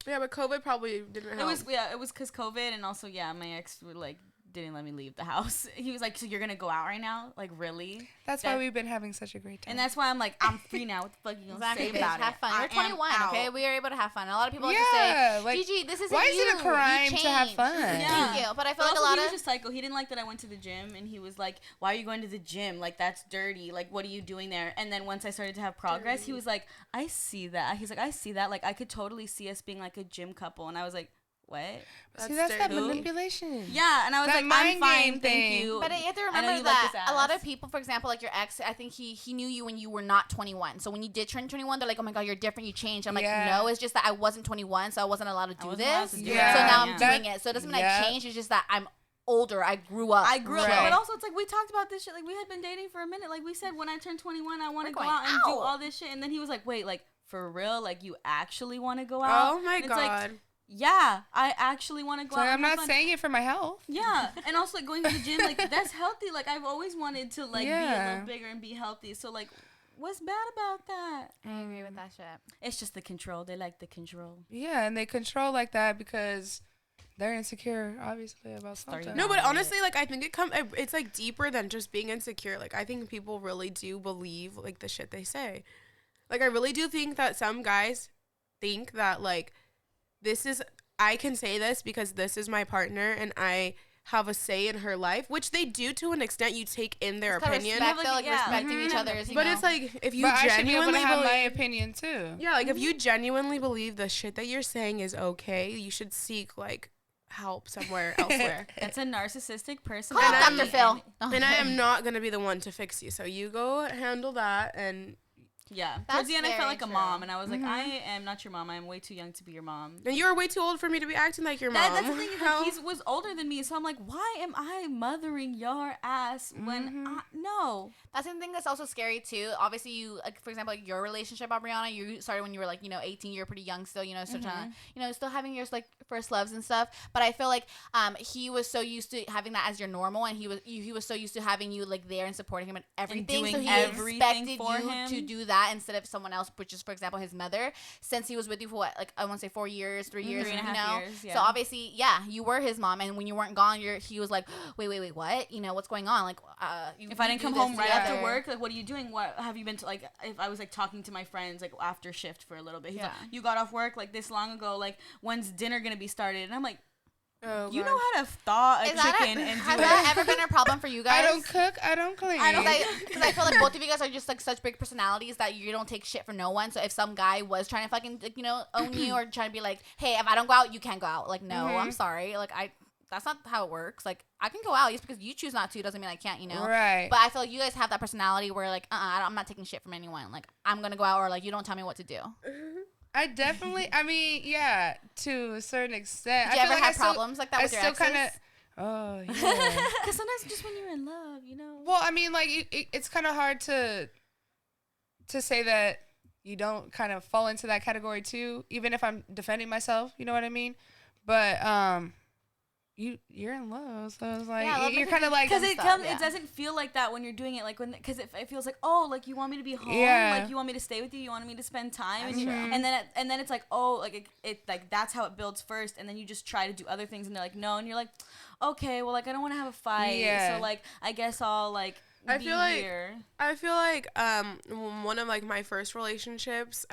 Yeah, but COVID probably didn't help. it was because COVID, and also my ex would like didn't let me leave the house. He was like, so you're gonna go out right now? Like, really? That's why we've been having such a great time. And that's why I'm like, I'm free now. What the fuck you gonna Exactly, say bitch. about Have it? fun. I You're 21, am okay? out. We are able to have fun. A lot of people like Yeah, to say, like, Gigi, this isn't why is it a you. crime You to have changed." fun? Yeah. Thank you. But I feel But like a also, lot he was of... just psycho. He didn't like that I went to the gym, and he was like, "Why are you going to the gym? Like, that's dirty. Like, what are you doing there?" And then once I started to have progress, he was like, "I see that." He's like, "I see that. Like, I could totally see us being like a gym couple." And I was like, "What?" See, that's that dirty. manipulation. Yeah, and I was That like, "I'm mind fine, game thank thing. you." But you have to I know remember you like that this a lot ass. of people, for example, like your ex, I think he knew you when you were not 21. So when you did turn 21, they're like, oh my God, you're different, you changed. I'm like, Yeah. no, it's just that I wasn't 21, so I wasn't allowed to do wasn't allowed this. to So do it. now I'm Yeah. doing it. So it doesn't mean Yeah. I changed, it's just that I'm older. I grew up. I grew up, Right. but also it's like we talked about this shit. Like, we had been dating for a minute. Like, we said when I turned 21, I want to We're go going out and do out. all this shit. And then he was like, "Wait, like for real? Like, you actually want to go out?" Oh, my And it's like, God. yeah, I actually want to go So out. I'm and have not fun. saying it for my health. Yeah, and also like going to the gym, like that's healthy. Like, I've always wanted to like be a Yeah. little bigger and be healthy. So like, what's bad about that? I agree with that shit. It's just the control. They like the control. Yeah, and they control like that because they're insecure, obviously, about Starting something. No, but Yeah. honestly, like, I think it's, like, deeper than just being insecure. Like, I think people really do believe, like, the shit they say. Like, I really do think that some guys think that, like, I can say this because this is my partner and I have a say in her life, which they do to an extent. You take in their It's kinda opinion. respect, though, like Yeah. respecting each Mhm. other's, you But know. it's like, if you But I should be able genuinely to have my believe... opinion too. Yeah, like, if you genuinely believe the shit that you're saying is okay, you should seek, like, help somewhere elsewhere. That's a narcissistic person. Call up Dr. Phil. And I am not going to be the one to fix you. So you go handle that and Yeah. That's Towards the end, I felt very like a true. mom, and I was like, I am not your mom. I am way too young to be your mom. And you were way too old for me to be acting like your mom. That's the thing. Is like, he was older than me, so I'm like, why am I mothering your ass when no? That's the thing that's also scary too. Obviously, you, like, for example, like your relationship, Aubriana, you started when you were like, 18. You're pretty young still, still trying to, still having your like first loves and stuff. But I feel like he was so used to having that as your normal, and he was so used to having you like there and supporting him and everything. So he expected you to do that instead of someone else, which is, for example, his mother. Since he was with you for what, like I want to say 4 years, 3 years, 3.5 years. Yeah. So obviously, yeah, you were his mom, and when you weren't gone, he was like, wait, what? What's going on? Like, if I didn't come home right after work, like, what are you doing? What have you been to? Like, if I was like talking to my friends like after shift for a little bit, he's like, you got off work like this long ago. Like, when's dinner gonna be started? And I'm like, oh, you know how to thaw a chicken and has do that it. ever been a problem for you guys? I don't cook, I don't clean. Because I feel like both of you guys are just like such big personalities that you don't take shit from no one. So if some guy was trying to fucking own you or trying to be like, hey, if I don't go out, you can't go out. Like, no, I'm sorry. Like, that's not how it works. Like, I can go out just because you choose not to doesn't mean I can't, Right. But I feel like you guys have that personality where like, I'm not taking shit from anyone. Like, I'm gonna go out, or like, you don't tell me what to do. I definitely, I mean, yeah, to a certain extent. Did you I ever feel like have problems like that with your exes? Oh, yeah. Because sometimes just when you're in love, Well, I mean, like, it's kind of hard to say that you don't kind of fall into that category too, even if I'm defending myself, you know what I mean? But, you're in love, so it's like, you're kind of like, because it doesn't feel like that when you're doing it, like because it feels like, oh, like you want me to be home, like you want me to stay with you want me to spend time, and then it's like, oh, like it like that's how it builds first, and then you just try to do other things, and they're like, no, and you're like, okay, well, like I don't want to have a fight, so like I guess I'll like I feel like one of like my first relationships,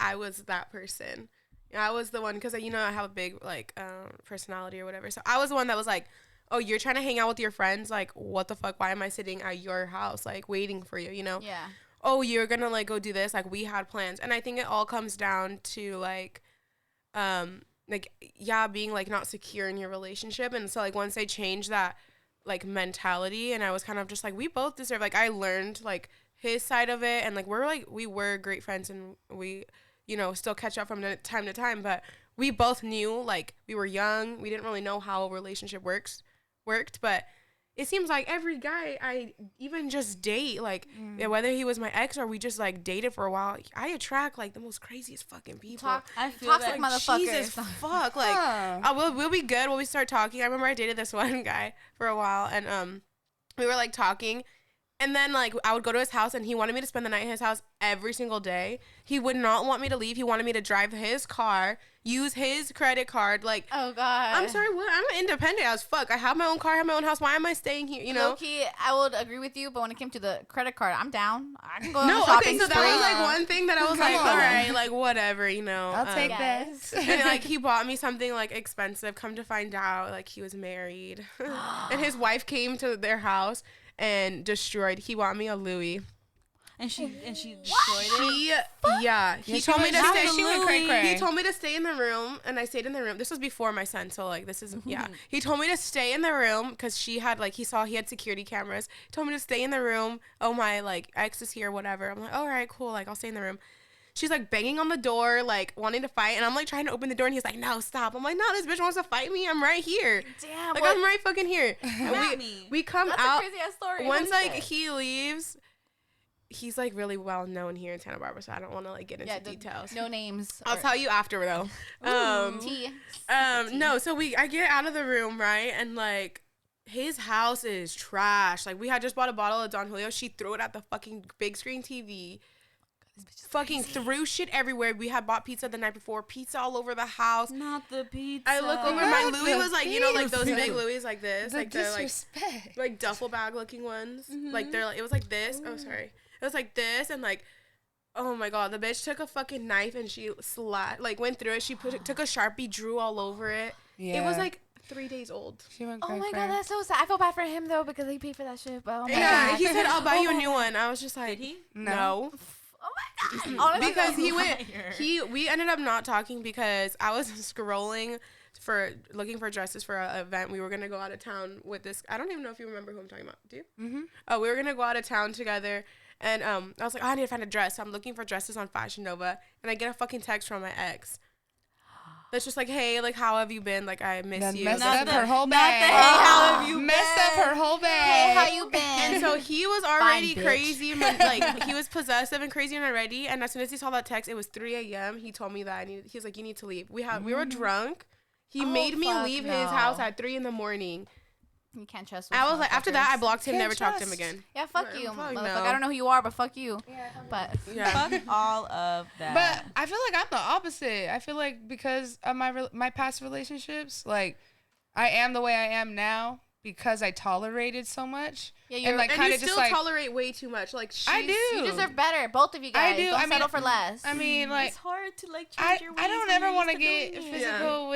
I was that person. I was the one, because I have a big like personality or whatever, so I was the one that was like, oh, you're trying to hang out with your friends, like what the fuck, why am I sitting at your house like waiting for you, Yeah. Oh, you're gonna like go do this, like we had plans. And I think it all comes down to like being like not secure in your relationship. And so like once I changed that like mentality, and I was kind of just like, we both deserve, like I learned like his side of it, and like we were great friends, and we still catch up from time to time, but we both knew, like, we were young, we didn't really know how a relationship worked, but it seems like every guy I even just date, like, whether he was my ex or we just, like, dated for a while, I attract, like, the most craziest fucking people. I feel toxic that. motherfuckers. Jesus fuck, like, we'll be good when we start talking. I remember I dated this one guy for a while, and we were, like, talking, and then, like, I would go to his house, and he wanted me to spend the night in his house every single day. He would not want me to leave. He wanted me to drive his car, use his credit card. Like, oh, God. I'm sorry, what? I'm independent as fuck. I have my own car, I have my own house. Why am I staying here, Low-key, I would agree with you, but when it came to the credit card, I'm down. I can go on No, a shopping okay, so spree. that was, like, one thing that I was like, all right, like, whatever, I'll take that. And, like, he bought me something, like, expensive. Come to find out, like, he was married. And his wife came to their house and destroyed. He bought me a Louis. And she destroyed it. He told me to stay. She went cray-cray. He told me to stay in the room, and I stayed in the room. This was before my son, so like this is He told me to stay in the room because she had like he had security cameras. He told me to stay in the room. Oh, my like ex is here, whatever. I'm like, all right, cool. Like I'll stay in the room. She's like banging on the door, like wanting to fight, and I'm like trying to open the door, and he's like, no, stop. I'm like, no, this bitch wants to fight me. I'm right here. Damn. Like I'm right fucking here. And we come That's out. a crazy ass story. Once like he leaves. He's like really well known here in Santa Barbara, so I don't want to like get into details. No names. I'll tell you after though. Tea. No, so I get out of the room, right, and like his house is trash. Like we had just bought a bottle of Don Julio. She threw it at the fucking big screen TV. Fucking threw shit everywhere. We had bought pizza the night before. Pizza all over the house. Not the pizza. I look over, my Louis was like, like those big Louis like this. The like disrespect. the like duffel bag looking ones. Like they're like, it was like this. Oh, sorry. It was like this, and like, oh my God, the bitch took a fucking knife and she went through it. She took a Sharpie, drew all over it. Yeah. It was like 3 days old. She went oh my God, that's so sad. I feel bad for him though because he paid for that shit. But oh my God. He said, I'll buy you a new one. I was just like, did he? No. Oh my God. Honestly, because we ended up not talking because I was scrolling looking for dresses for an event. We were gonna go out of town with this. I don't even know if you remember who I'm talking about. Do you? Oh, we were gonna go out of town together, And I was like, oh, I need to find a dress. So I'm looking for dresses on Fashion Nova, and I get a fucking text from my ex. That's just like, hey, like, how have you been? Like, I miss you. Messed Like, up her whole bag. Hey, how have you Messed been? up her whole bag. Hey, how you been? And so he was already Fine, bitch. crazy, like he was possessive and crazy and already. And as soon as he saw that text, it was 3 a.m. He told me that he was like, you need to leave. We were drunk. He made me leave his house at 3 a.m. You can't trust. I was like, after that, I blocked him, Can't never talked to him trust. again. Yeah, fuck Well, you, fuck motherfucker. no. I don't know who you are, but fuck you. But Yeah. Fuck all of that. But I feel like I'm the opposite. I feel like because of my past relationships, like I am the way I am now because I tolerated so much. Yeah, and like And kind you of just still like tolerate way too much. Like I she's- do. you deserve better, both of you guys. I do. Don't I mean, settle for less. I mean, like it's hard to like I change your ways. I don't when ever you're want to used get doing it. physical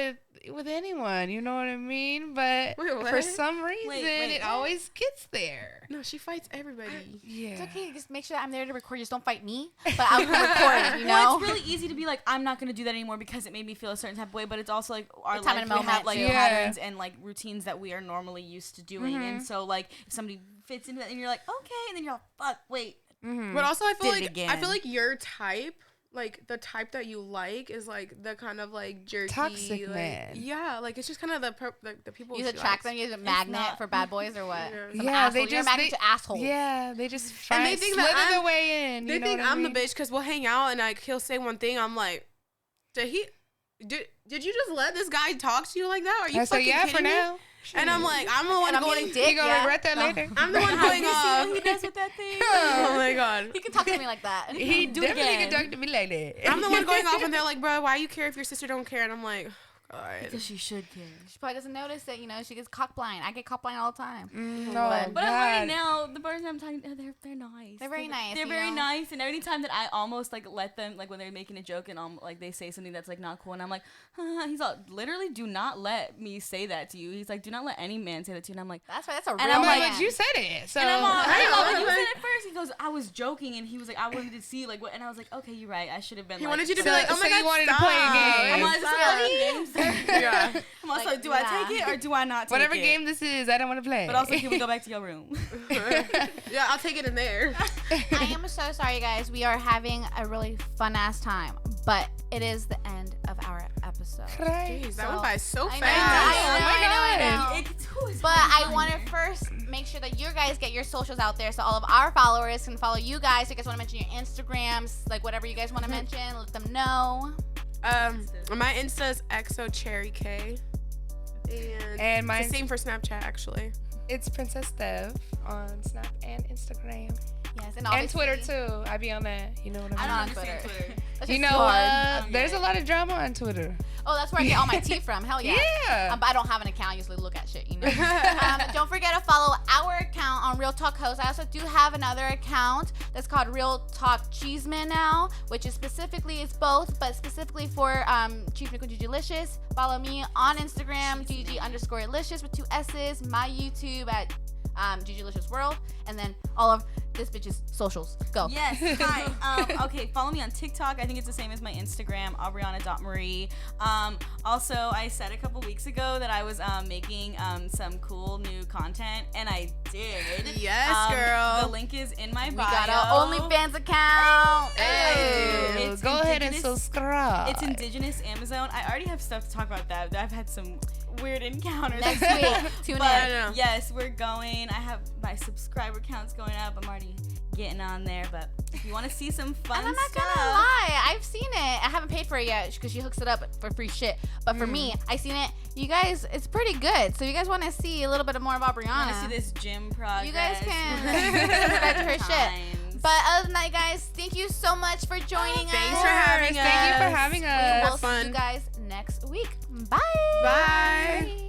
with anyone. You know what I mean? But Wait, what? for some reason, wait, it what? always gets there. No, she fights everybody. Yeah. It's okay. Just make sure that I'm there to record. Just don't fight me. But I'll record. You know. Well, it's really easy to be like, I'm not gonna do that anymore because it made me feel a certain type of way. But it's also like our The time life, and we moment, have like too. Yeah. patterns and like routines that we are normally used to doing. And so like if somebody fits into that, and you're like, okay, and then you're like, fuck, wait. But also, I feel Did it like again. I feel like your type, like the type that you like, is like the kind of like jerky, Toxic like, man. Yeah, like it's just kind of the people. You she attract likes. them. You're a magnet not- for bad boys or what? Yeah. Some Yeah, asshole. they You're a just- magnet they- to assholes. Yeah, they just And find they think slither that their I'm- way in. They You know think what I I'm mean? the bitch because we'll hang out and like he'll say one thing. I'm like, did you just let this guy talk to you like that? Are you I say fucking yeah kidding for me? now. And I'm like, I'm the one And I'm going. getting dick. You gonna Yeah. regret that No. later? I'm the one going You see off. what he does with that thing? Oh my god. He can talk to me like that. He Do it definitely again. can talk to me like that. I'm the one going off, and they're like, bro, why you care if your sister don't care? And I'm like, God. Because she should care. She probably doesn't notice that, you know, she gets cock blind. I get cock blind all the time. No, But I'm learning God. now, the boys I'm talking to, they're nice. They're very nice, They're you very know? nice. And every time that I almost like let them, like when they're making a joke and like they say something that's like not cool, and I'm like, he's all, literally do not let me say that to you. He's like, do not let any man say that to you. And I'm like, That's right. That's a real And I'm man. like, But you said it, so and I'm all, I know, like, you like- said it first. He goes, I was joking, and he was like, I wanted to see like what, and I was like, okay, you're right. I should have been. He like, wanted you to So- be like, oh so my you god, wanted to play a stop. game. I'm like, is this Stop. really game? Yeah. I'm also Like, like, do I yeah. take it or do I not take whatever it? game this is, I don't want to play. But also, can we go back to your room? Yeah, I'll take it in there. I am so sorry, guys. We are having a really fun ass time, but it is the end of our episode. Jeez, that went by so I fast. know, I know. It's always But fun. I want to first make sure that you guys get your socials out there so all of our followers can follow you guys. So you guys want to mention your Instagrams, like whatever you guys want to mention, let them know. My Insta is XOCherryK. And It's mine's the same for Snapchat, actually. it's Princess Dev on Snap and Instagram Yes, and obviously- Twitter too. I be on that. You know what I I don't mean? understand Twitter. That's You just know hard. what? There's a lot of drama on Twitter. Oh, that's where I get all my tea from. Hell yeah. Yeah. But I don't have an account. I usually look at shit, you know. Don't forget to follow our account on Real Talk Host. I also do have another account that's called Real Talk Cheeseman now, which is specifically, it's both, but specifically for Cheeseman with Gigilicious. Follow me on Instagram, GG_licious with 2 S's. My YouTube at Gigilicious World, and then all of this bitch's socials. Go. Yes. Hi. Okay, follow me on TikTok. I think it's the same as my Instagram, Aubriana.Marie. Also, I said a couple weeks ago that I was making some cool new content, and I did. Yes, girl. The link is in my We bio. got our OnlyFans account. Hey. It's Go ahead and indigenous- subscribe. It's indigenous Amazon. I already have stuff to talk about that. I've had some weird encounters. Next week, tune But in. know. yes, we're going. I have my subscriber counts going up. I'm already getting on there. But if you want to see some fun And I'm not stuff, gonna lie, I've seen it. I haven't paid for it yet because she hooks it up for free shit. But for me, I seen it. You guys, it's pretty good. So you guys want to see a little bit more of I want Aubriana? to see this gym progress. You guys can with subscribe to her shit. times. But other than that, guys, thank you so much for joining us. Thanks for having Thank you for us. having We us. will see fun. you guys next week. Bye. Bye.